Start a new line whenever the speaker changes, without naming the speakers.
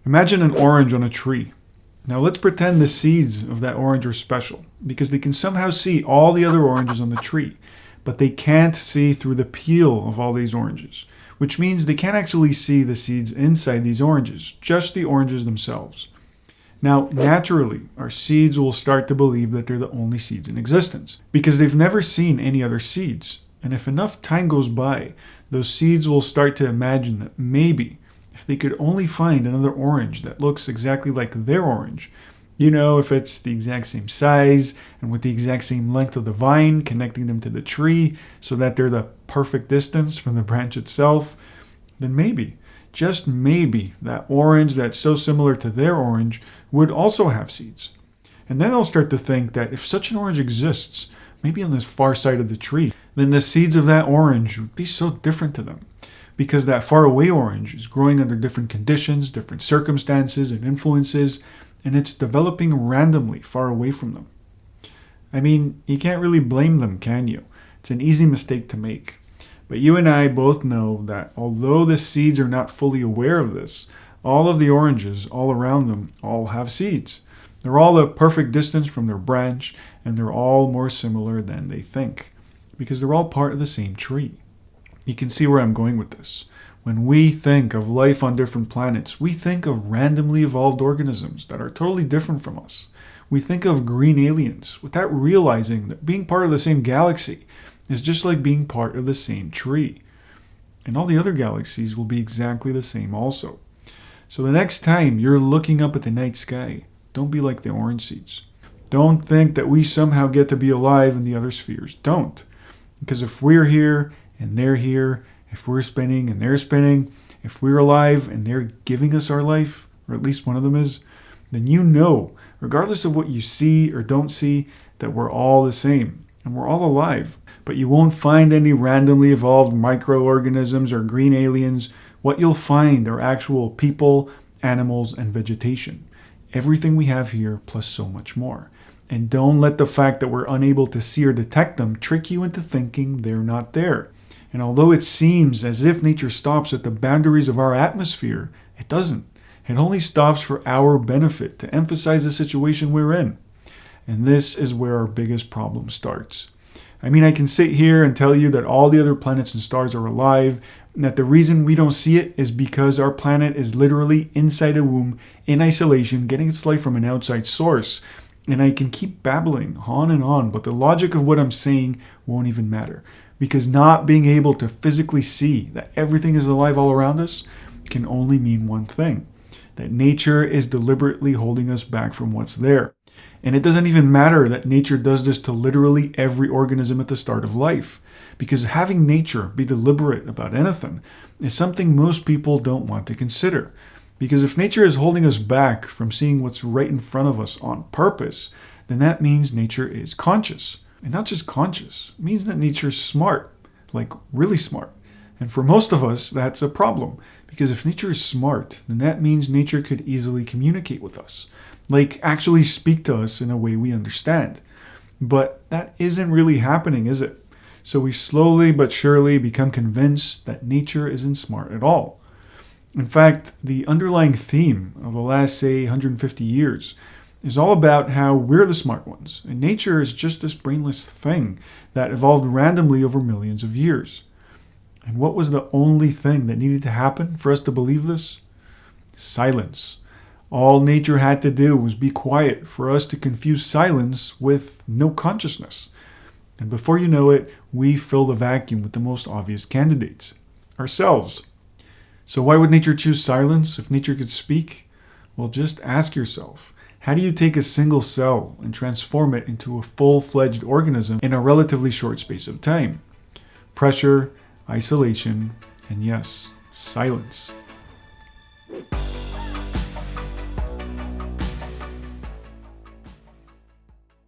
Imagine an orange on a tree. Now let's pretend the seeds of that orange are special because they can somehow see all the other oranges on the tree, but they can't see through the peel of all these oranges, which means they can't actually see the seeds inside these oranges, just the oranges themselves. Now, naturally, our seeds will start to believe that they're the only seeds in existence because they've never seen any other seeds. And if enough time goes by, those seeds will start to imagine that maybe if they could only find another orange that looks exactly like their orange, if it's the exact same size and with the exact same length of the vine connecting them to the tree so that they're the perfect distance from the branch itself, then maybe, just maybe, that orange that's so similar to their orange would also have seeds. And then they'll start to think that if such an orange exists, maybe on this far side of the tree, then the seeds of that orange would be so different to them. Because that faraway orange is growing under different conditions, different circumstances and influences, and it's developing randomly far away from them. I mean, you can't really blame them, can you? It's an easy mistake to make. But you and I both know that although the seeds are not fully aware of this, all of the oranges all around them all have seeds. They're all the perfect distance from their branch, and they're all more similar than they think, because they're all part of the same tree. You can see where I'm going with this. When we think of life on different planets, we think of randomly evolved organisms that are totally different from us. We think of green aliens without realizing that being part of the same galaxy is just like being part of the same tree. And all the other galaxies will be exactly the same also. So the next time you're looking up at the night sky, don't be like the orange seeds. Don't think that we somehow get to be alive in the other spheres. Don't. Because if we're here and they're here, if we're spinning and they're spinning, if we're alive and they're giving us our life, or at least one of them is, then regardless of what you see or don't see, that we're all the same and we're all alive. But you won't find any randomly evolved microorganisms or green aliens. What you'll find are actual people, animals, and vegetation. Everything we have here plus so much more. And don't let the fact that we're unable to see or detect them trick you into thinking they're not there. And although it seems as if nature stops at the boundaries of our atmosphere, it doesn't. It only stops for our benefit to emphasize the situation we're in. And this is where our biggest problem starts. I mean, I can sit here and tell you that all the other planets and stars are alive, and that the reason we don't see it is because our planet is literally inside a womb, in isolation, getting its life from an outside source. And I can keep babbling on and on, but the logic of what I'm saying won't even matter. Because not being able to physically see that everything is alive all around us can only mean one thing. That nature is deliberately holding us back from what's there. And it doesn't even matter that nature does this to literally every organism at the start of life. Because having nature be deliberate about anything is something most people don't want to consider. Because if nature is holding us back from seeing what's right in front of us on purpose, then that means nature is conscious. And not just conscious, it means that nature's smart, like really smart. And for most of us, that's a problem. Because if nature is smart, then that means nature could easily communicate with us. Like actually speak to us in a way we understand. But that isn't really happening, is it? So we slowly but surely become convinced that nature isn't smart at all. In fact, the underlying theme of the last, say, 150 years is all about how we're the smart ones, and nature is just this brainless thing that evolved randomly over millions of years. And what was the only thing that needed to happen for us to believe this? Silence. All nature had to do was be quiet for us to confuse silence with no consciousness. And before you know it, we fill the vacuum with the most obvious candidates, ourselves. So why would nature choose silence if nature could speak? Well, just ask yourself, how do you take a single cell and transform it into a full-fledged organism in a relatively short space of time? Pressure, isolation, and yes, silence.